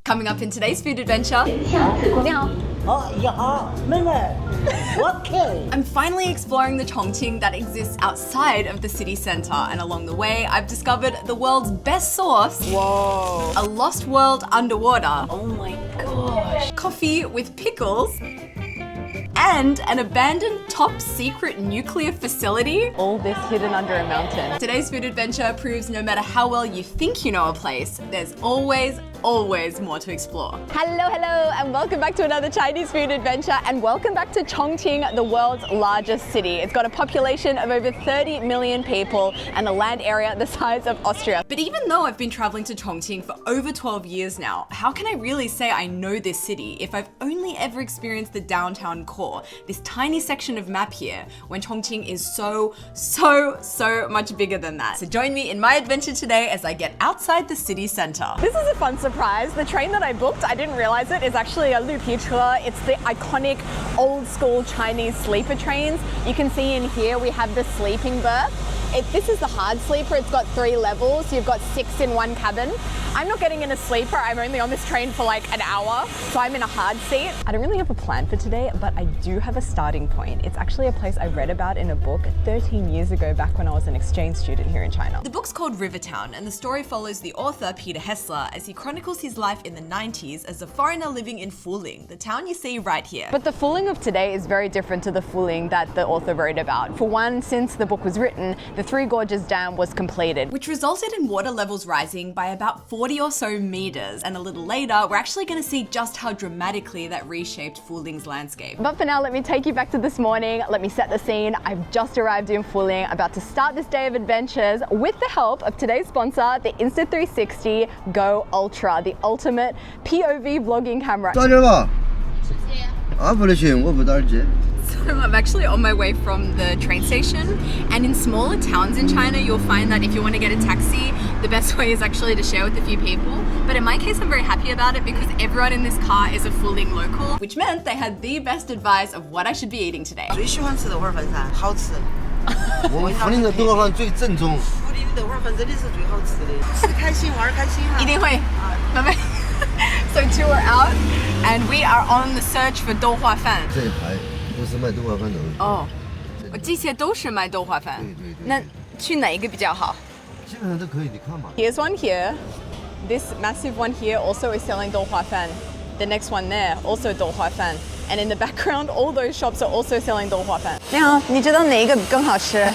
Coming up in today's food adventure. I'm finally exploring the Chongqing that exists outside of the city center, and along the way, I've discovered the world's best sauce. Whoa. A lost world underwater. Oh my gosh. Coffee with pickles. And an abandoned top secret nuclear facility. All this hidden under a mountain. Today's food adventure proves no matter how well you think you know a place, there's always more to explore. Hello, and welcome back to another Chinese food adventure, and welcome back to Chongqing, the world's largest city. It's got a population of over 30 million people and a land area the size of Austria. But even though I've been traveling to Chongqing for over 12 years now, how can I really say I know this city if I've only ever experienced the downtown core, this tiny section of map here, when Chongqing is so much bigger than that. So join me in my adventure today as I get outside the city center. This is a fun surprise. The train that I booked, I didn't realize it, is actually a 绿皮车. It's the iconic old school Chinese sleeper trains. You can see in here we have the sleeping berth. This is the hard sleeper. It's got 3 levels. So you've got 6 in one cabin. I'm not getting in a sleeper. I'm only on this train for like an hour, so I'm in a hard seat. I don't really have a plan for today, but I do have a starting point. It's actually a place I read about in a book 13 years ago, back when I was an exchange student here in China. The book's called Rivertown, and the story follows the author Peter Hessler as he chronicles his life in the 90s as a foreigner living in Fuling, the town you see right here. But the Fuling of today is very different to the Fuling that the author wrote about. For one, since the book was written, the Three Gorges Dam was completed, which resulted in water levels rising by about 40 or so meters. And a little later, we're actually going to see just how dramatically that reshaped Fuling's landscape. But for now, let me take you back to this morning. Let me set the scene. I've just arrived in Fuling, about to start this day of adventures with the help of today's sponsor, the Insta360 Go Ultra, the ultimate POV vlogging camera. So I'm actually on my way from the train station, and in smaller towns in China, you'll find that if you want to get a taxi, the best way is actually to share with a few people. But in my case, I'm very happy about it because everyone in this car is a Fuling local, which meant they had the best advice of what I should be eating today. 最喜欢吃的碗饭，好吃。我们福林的豆花饭最正宗。福林的豆花饭真的是最好吃的，吃开心，玩开心哈。一定会，拜拜。So two are out, and we are on the search for 豆花饭。这一排都是卖豆花饭的。哦，这些都是卖豆花饭。对。那去哪一个比较好？基本上都可以，你看嘛。Here's one here. This massive one here also is selling 豆花饭. The next one there also 豆花饭. And in the background, all those shops are also selling 豆花饭. 你好，你知道哪一个更好吃？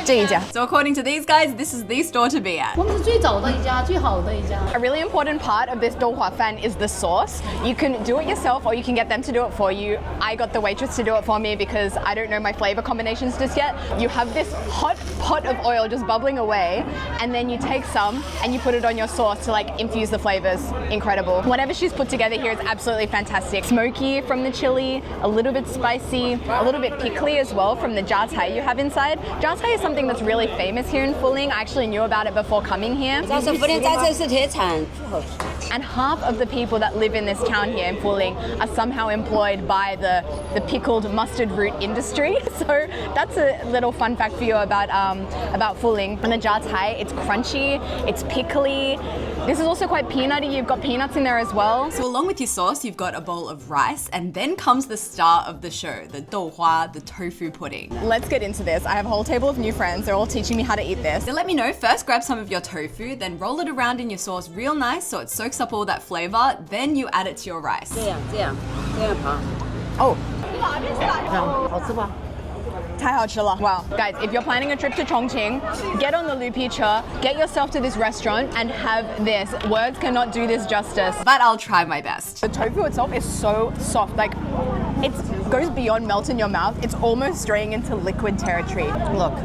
这一家. So according to these guys, this is the store to be at. 我们是最早的一家，最好的一家。 A really important part of this 豆花饭 is the sauce. You can do it yourself or you can get them to do it for you. I got the waitress to do it for me because I don't know my flavor combinations just yet. You have this hot pot of oil just bubbling away, and then you take some and you put it on your sauce to like infuse the flavors. Incredible. Whatever she's put together here is absolutely fantastic. Smoky from the chili, a little bit spicy, a little bit pickly as well from the jia cai you have inside. Jia cai is something that's really famous here in Fuling. I actually knew about it before coming here. And half of the people that live in this town here in Fuling are somehow employed by the pickled mustard root industry. So that's a little fun fact for you about Fuling. And the jia cai, it's crunchy, it's pickly. This is also quite peanutty. You've got peanuts in there as well. So along with your sauce, you've got a bowl of rice, and then comes the star of the show, the douhua, the tofu pudding. Let's get into this. I have a whole table of new friends. They're all teaching me how to eat this. So let me know. First, grab some of your tofu, then roll it around in your sauce real nice so it soaks up all that flavor. Then you add it to your rice. 这样跑。 Oh. 好吃吧？ 太好吃了. Wow. Guys, if you're planning a trip to Chongqing, get on the 绿皮车, get yourself to this restaurant and have this. Words cannot do this justice, but I'll try my best. The tofu itself is so soft, like it goes beyond melt in your mouth. It's almost straying into liquid territory. Look.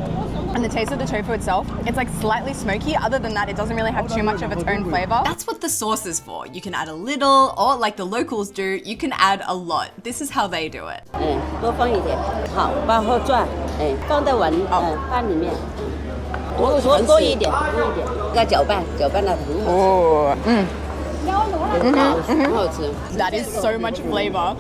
And the taste of the tofu itself, it's like slightly smoky. Other than that, it doesn't really have too much of its own flavor. That's what the sauce is for. You can add a little, or like the locals do, you can add a lot. This is how they do it. 多放一点，好，往后转，放在碗饭里面，多一点，要搅拌，搅拌到很好。哦，很好吃。 That is so much flavor.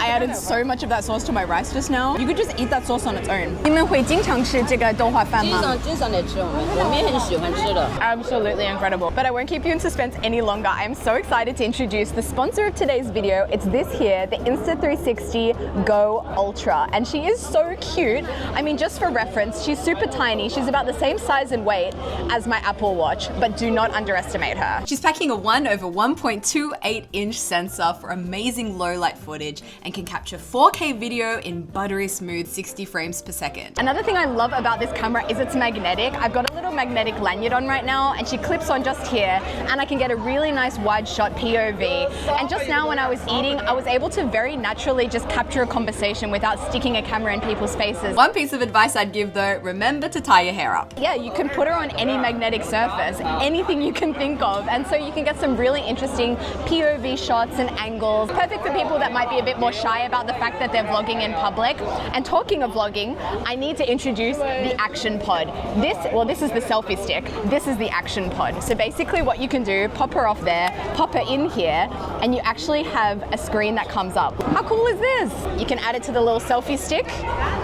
I added so much of that sauce to my rice just now. You could just eat that sauce on its own. 你们会经常吃这个豆花饭吗？经常得吃，我们也很喜欢吃的。 Absolutely incredible. But I won't keep you in suspense any longer. I'm so excited to introduce the sponsor of today's video. It's this here, the Insta360 Go Ultra. And she is so cute. I mean, just for reference, she's super tiny. She's about the same size and weight as my Apple Watch, but do not underestimate her. She's packing a 1/1.28-inch sensor for amazing low light footage and can capture 4K video in buttery smooth 60 frames per second. Another thing I love about this camera is it's magnetic. I've got a little magnetic lanyard on right now and she clips on just here and I can get a really nice wide shot POV. And just now when I was eating, I was able to very naturally just capture a conversation without sticking a camera in people's faces. One piece of advice I'd give though, remember to tie your hair up. Yeah, you can put her on any magnetic surface, anything you can think of, and so you can get some really interesting POV shots and angles. Perfect for people that might be a bit more shy about the fact that they're vlogging in public. And talking of vlogging, I need to introduce the Action Pod. This is the selfie stick. This is the Action Pod. So basically what you can do, pop her off there, pop her in here, and you actually have a screen that comes up. How cool is this? You can add it to the little selfie stick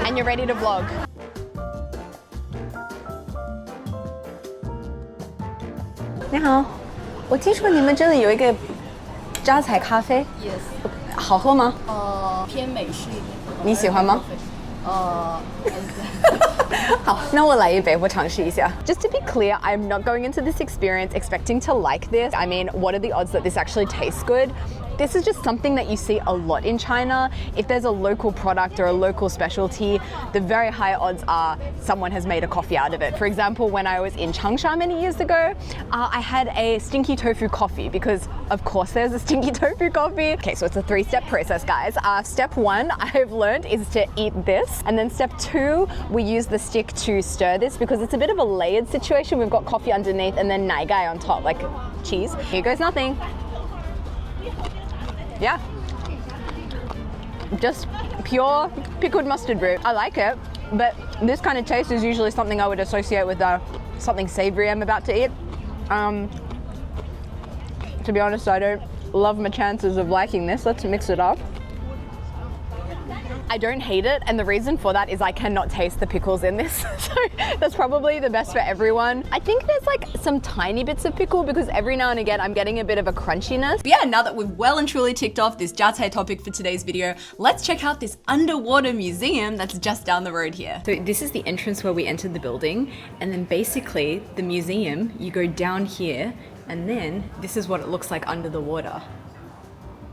and you're ready to vlog. 你好，我听说你们这里有一个榨菜咖啡 Yes， 好喝吗？偏美式一点。你喜欢吗？好，那我来一杯，我尝试一下。Just to be clear, I'm not going into this experience expecting to like this. I mean, what are the odds that this actually tastes good? This is just something that you see a lot in China. If there's a local product or a local specialty, the very high odds are someone has made a coffee out of it. For example, when I was in Chongqing many years ago, I had a stinky tofu coffee because of course there's a stinky tofu coffee. Okay, so it's a 3-step process, guys. Step 1 I've learned is to eat this. And then step 2, we use the stick to stir this because it's a bit of a layered situation. We've got coffee underneath and then nai gai on top, like cheese. Here goes nothing. Yeah, just pure pickled mustard root. I like it, but this kind of taste is usually something I would associate with something savory I'm about to eat. To be honest, I don't love my chances of liking this. Let's mix it up. I don't hate it, and the reason for that is I cannot taste the pickles in this. So that's probably the best for everyone. I think there's like some tiny bits of pickle because every now and again I'm getting a bit of a crunchiness. But yeah, now that we've well and truly ticked off this jiacai topic for today's video, let's check out this underwater museum that's just down the road here. So this is the entrance where we entered the building, and then basically the museum, you go down here, and then this is what it looks like under the water.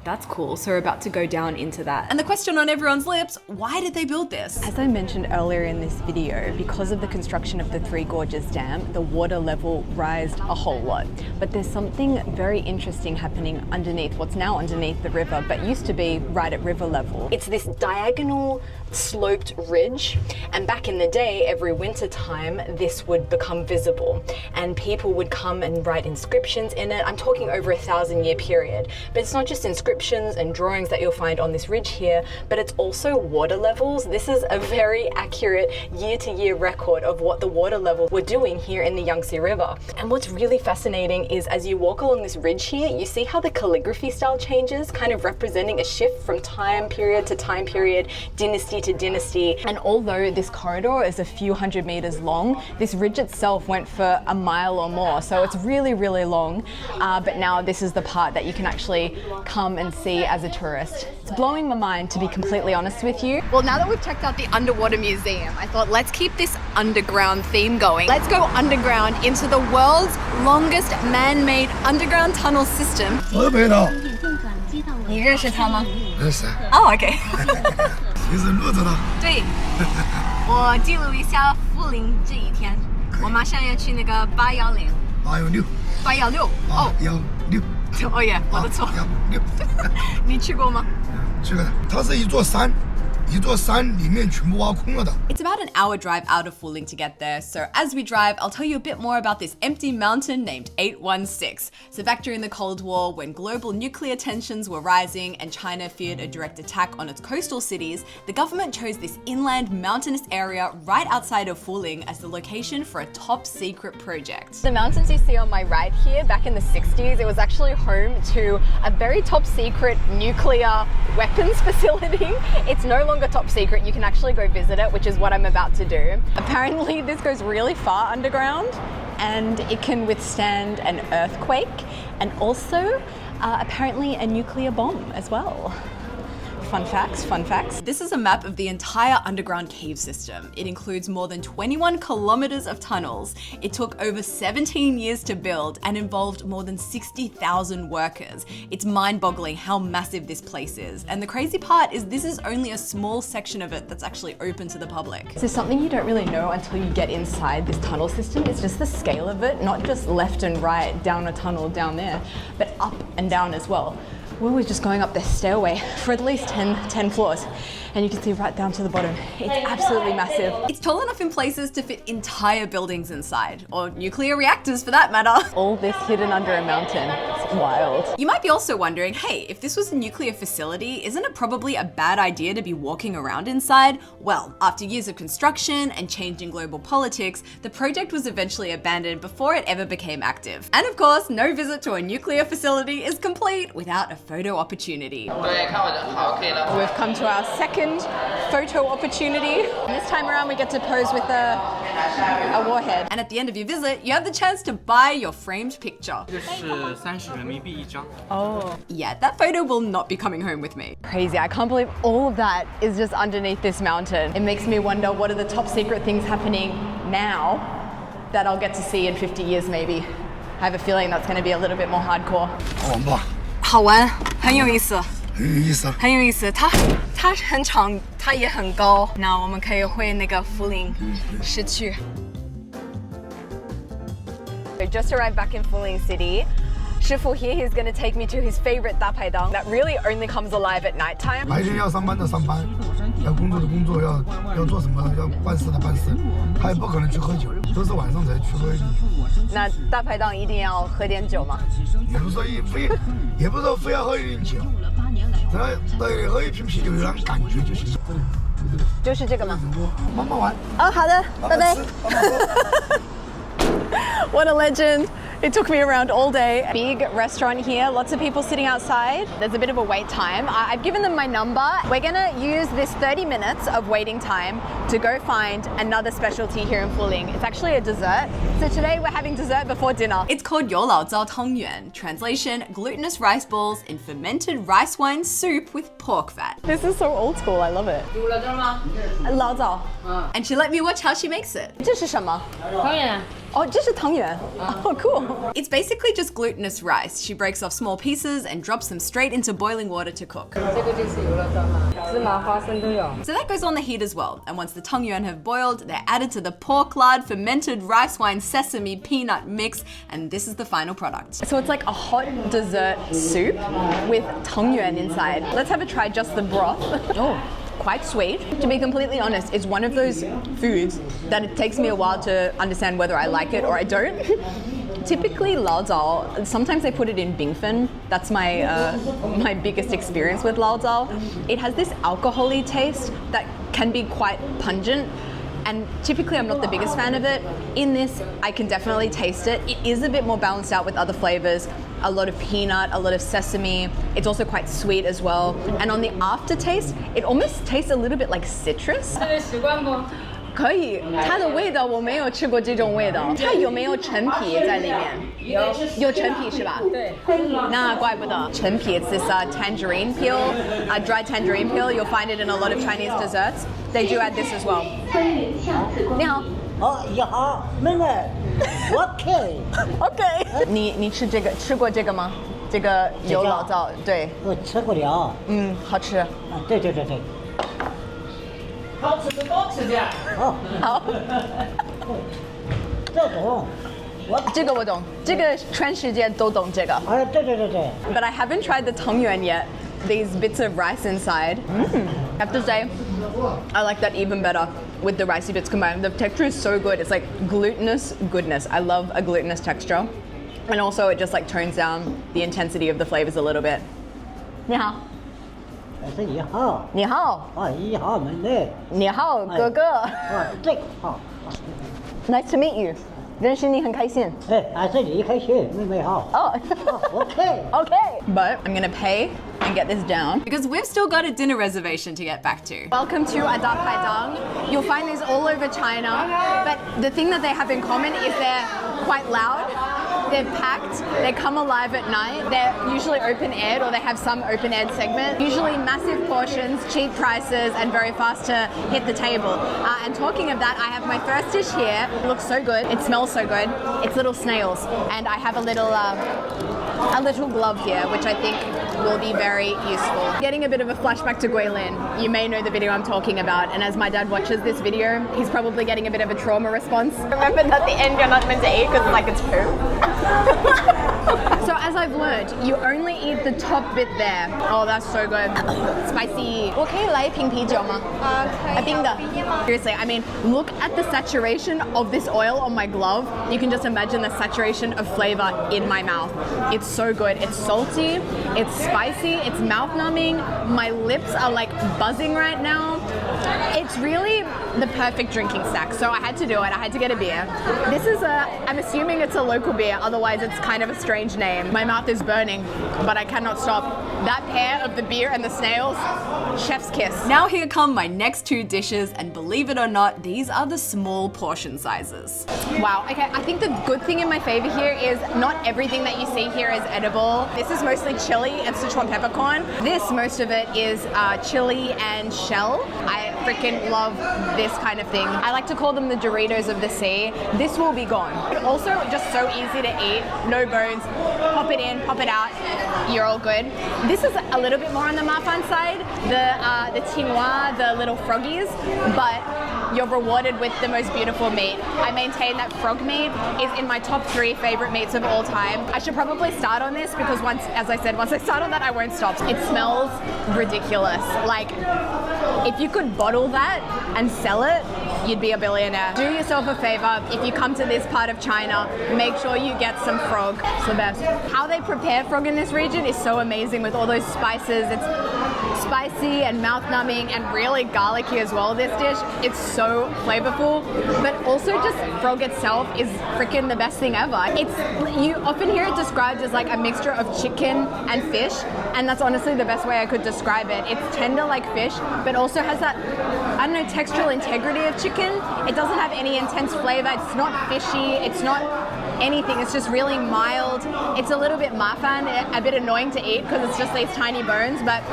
That's cool, so we're about to go down into that. And the question on everyone's lips, why did they build this? As I mentioned earlier in this video, because of the construction of the Three Gorges Dam, the water level rised a whole lot. But there's something very interesting happening underneath, what's now underneath the river, but used to be right at river level. It's this diagonal sloped ridge, and back in the day, every winter time, this would become visible and people would come and write inscriptions in it. I'm talking over a 1,000-year period, but it's not just inscriptions and drawings that you'll find on this ridge here, but it's also water levels. This is a very accurate year-to-year record of what the water levels were doing here in the Yangtze River. And what's really fascinating is as you walk along this ridge here, you see how the calligraphy style changes, kind of representing a shift from time period to time period, dynasty to dynasty. And although this corridor is a few hundred meters long, this ridge itself went for a mile or more, so it's really, really long. But now this is the part that you can actually come and see as a tourist. It's blowing my mind, to be completely honest with you. Well, now that we've checked out the underwater museum, I thought let's keep this underground theme going. Let's go underground into the world's longest man-made underground tunnel system. 河北的，你认识他吗？认识，哦，OK。你是录着的。对，我记录一下Fuling这一天。我马上要去那个810。816。816。哦。816。哦耶，我的错。816。你去过吗？去过的，它是一座山，一座山里面全部挖空了的。 It's about an hour drive out of Fuling to get there, so as we drive, I'll tell you a bit more about this empty mountain named 816. So back during the Cold War, when global nuclear tensions were rising and China feared a direct attack on its coastal cities, the government chose this inland mountainous area right outside of Fuling as the location for a top secret project. The mountains you see on my right here, back in the 60s, it was actually home to a very top secret nuclear weapons facility. It's no longer top secret, you can actually go visit it, which is what I'm about to do. Apparently this goes really far underground and it can withstand an earthquake and also apparently a nuclear bomb as well. Fun facts, fun facts. This is a map of the entire underground cave system. It includes more than 21 kilometers of tunnels. It took over 17 years to build and involved more than 60,000 workers. It's mind-boggling how massive this place is. And the crazy part is this is only a small section of it that's actually open to the public. So something you don't really know until you get inside this tunnel system is just the scale of it, not just left and right down a tunnel down there, but up and down as well. We were just going up this stairway for at least 10 floors, and you can see right down to the bottom. It's absolutely massive. It's tall enough in places to fit entire buildings inside, or nuclear reactors for that matter. All this hidden under a mountain. It's wild. You might be also wondering, hey, if this was a nuclear facility, isn't it probably a bad idea to be walking around inside? Well, after years of construction and changing global politics, the project was eventually abandoned before it ever became active. And of course, no visit to a nuclear facility is complete without a photo opportunity. We've come to our second photo opportunity. And this time around we get to pose with a warhead. And at the end of your visit, you have the chance to buy your framed picture. Oh. Yeah, that photo will not be coming home with me. Crazy, I can't believe all of that is just underneath this mountain. It makes me wonder what are the top secret things happening now that I'll get to see in 50 years maybe. I have a feeling that's going to be a little bit more hardcore. 好玩吧？好玩，很有意思。很有意思啊。很有意思，它很长，它也很高。那我们可以回那个福林市区。We just arrived back in Fuling City. Shifu here, he's going to take me to his favorite dapaidang that really only comes alive at night time. 白天要上班的上班，要工作的工作，要做什么要办事的办事，他也不可能去喝酒，都是晚上才去喝一点酒。那dapaidang一定要喝点酒吗？也不是说也不是说非要喝一点酒，对，喝一瓶啤酒有点感觉就行。就是这个吗？慢慢玩。哦，好的，拜拜。慢慢喝。What a legend. It took me around all day. Big restaurant here, lots of people sitting outside. There's a bit of a wait time. I've given them my number. We're gonna use this 30 minutes of waiting time to go find another specialty here in Fuling. It's actually a dessert. So today we're having dessert before dinner. It's called Yo Lao Zao Tangyuan. Translation, glutinous rice balls in fermented rice wine soup with pork fat. This is so old school, I love it. Lao Zao. And she let me watch how she makes it. 这是什么？汤圆。Oh, 这是汤圆. Oh, cool. It's basically just glutinous rice. She breaks off small pieces and drops them straight into boiling water to cook. So that goes on the heat as well. And once the tangyuan have boiled, they're added to the pork lard, fermented rice wine, sesame, peanut mix, and this is the final product. So it's like a hot dessert soup with tangyuan inside. Let's have a try just the broth. Oh. Quite sweet. To be completely honest, it's one of those foods that it takes me a while to understand whether I like it or I don't. Typically, lao zao, sometimes they put it in bingfen. That's my biggest experience with lao zao. It has this alcohol-y taste that can be quite pungent. And typically I'm not the biggest fan of it. In this, I can definitely taste it. It is a bit more balanced out with other flavors. A lot of peanut, a lot of sesame. It's also quite sweet as well. And on the aftertaste, it almost tastes a little bit like citrus. 可以，它的味道我没有吃过这种味道。它有没有陈皮在里面？有陈皮是吧？对。那怪不得陈皮。It's this tangerine peel, dried tangerine peel. You'll find it in a lot of Chinese desserts. They do add this as well. 你好。哦，你好，妹妹。OK。OK。你吃过这个吗？这个有老灶，对。我吃过了。嗯，好吃。啊，对。好吃的多吃点。好。这懂，这个我懂，这个全世界都懂这个。哎，对。But I haven't tried the tangyuan yet. These bits of rice inside. I have to say, I like that even better with the ricey bits combined. The texture is so good. It's like glutinous goodness. I love a glutinous texture. And also it just like tones down the intensity of the flavors a little bit. 你好。I say 你好。你好。你好，妹妹。你好，哥哥。这个好。Nice to meet you. 认识你很开心。I say 你开心，妹妹好。Okay. Okay. But I'm gonna pay and get this down because we've still got a dinner reservation to get back to. Welcome to Adap Haidang. You'll find these all over China, but the thing that they have in common is they're quite loud. They're packed, they come alive at night, they're usually open-aired or they have some open-aired segment. Usually massive portions, cheap prices, and very fast to hit the table. And talking of that, I have my first dish here. It looks so good, it smells so good. It's little snails, and I have a little glove here, which I think will be very useful. Getting a bit of a flashback to Guilin. You may know the video I'm talking about, and as my dad watches this video, he's probably getting a bit of a trauma response. Remember that at the end you're not meant to eat because it's like it's poo. So as I've learned, you only eat the top bit there. Oh, that's so good. Spicy. 我可以来一瓶啤酒吗？冰的。Seriously, I mean, look at the saturation of this oil on my glove. You can just imagine the saturation of flavor in my mouth. It's so good. It's salty, it's spicy, it's mouth-numbing. My lips are like buzzing right now. It's really the perfect drinking snack. So I had to do it. I had to get a beer. This is I'm assuming it's a local beer, otherwise it's kind of a strange name. My mouth is burning, but I cannot stop. That pair of the beer and the snails, chef's kiss. Now here come my next two dishes, and believe it or not, these are the small portion sizes. Wow, okay, I think the good thing in my favor here is not everything that you see here is edible. This is mostly chili and Sichuan peppercorn. This, most of it is chili and shell. I freaking love this kind of thing. I like to call them the Doritos of the sea. This will be gone. Also, just so easy to eat, no bones. Pop it in, pop it out, you're all good. This is a little bit more on the mafan side, the tinghua, the little froggies, but you're rewarded with the most beautiful meat. I maintain that frog meat is in my top 3 favorite meats of all time. I should probably start on this because once I start on that, I won't stop. It smells ridiculous. Like, if you could bottle that and sell it, you'd be a billionaire. Do yourself a favor, if you come to this part of China, make sure you get some frog. It's the best. How they prepare frog in this region is so amazing with all those spices. It's spicy and mouth-numbing and really garlicky as well, this dish. It's so flavorful, but also just frog itself is freaking the best thing ever. You often hear it described as like a mixture of chicken and fish, and that's honestly the best way I could describe it. It's tender like fish, but also has that, I don't know, textural integrity of chicken. It doesn't have any intense flavor. It's not fishy. It's not anything. It's just really mild. It's a little bit mafan, a bit annoying to eat because it's just these tiny bones, but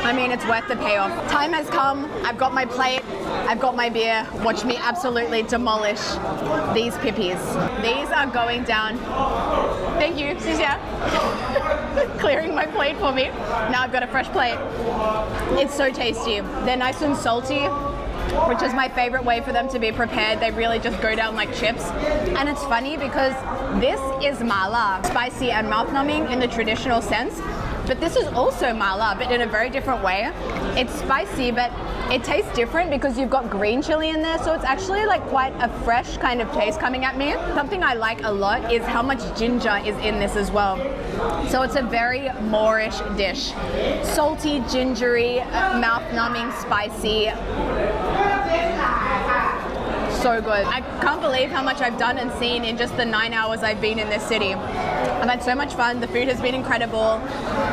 I mean, it's worth the payoff. Time has come. I've got my plate. I've got my beer. Watch me absolutely demolish these pippies. These are going down. Thank you, Xixia. Clearing my plate for me. Now I've got a fresh plate. It's so tasty. They're nice and salty, which is my favorite way for them to be prepared. They really just go down like chips. And it's funny because this is mala, spicy and mouth-numbing in the traditional sense. But this is also mala, but in a very different way. It's spicy, but it tastes different because you've got green chili in there, so it's actually like quite a fresh kind of taste coming at me. Something I like a lot is how much ginger is in this as well. So it's a very Moorish dish. Salty, gingery, mouth-numbing, spicy. So good. I can't believe how much I've done and seen in just the 9 hours I've been in this city. I've had so much fun. The food has been incredible.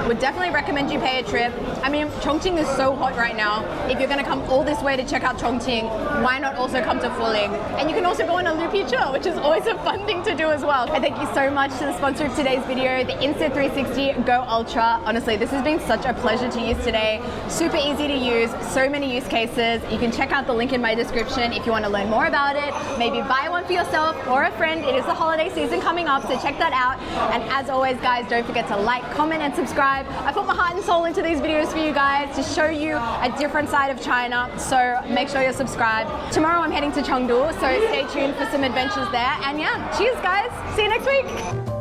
Would definitely recommend you pay a trip. I mean, Chongqing is so hot right now. If you're going to come all this way to check out Chongqing, why not also come to Fuling? And you can also go on a Lupicha, which is always a fun thing to do as well. I thank you so much to the sponsor of today's video, the Insta360 Go Ultra. Honestly, this has been such a pleasure to use today. Super easy to use, so many use cases. You can check out the link in my description if you want to learn more about it. Maybe buy one for yourself or a friend. It is the holiday season coming up, so check that out. And as always, guys, don't forget to like, comment, and subscribe. I put my heart and soul into these videos for you guys to show you a different side of China, so make sure you're subscribed. Tomorrow I'm heading to Chengdu, so stay tuned for some adventures there. And yeah, cheers guys, see you next week.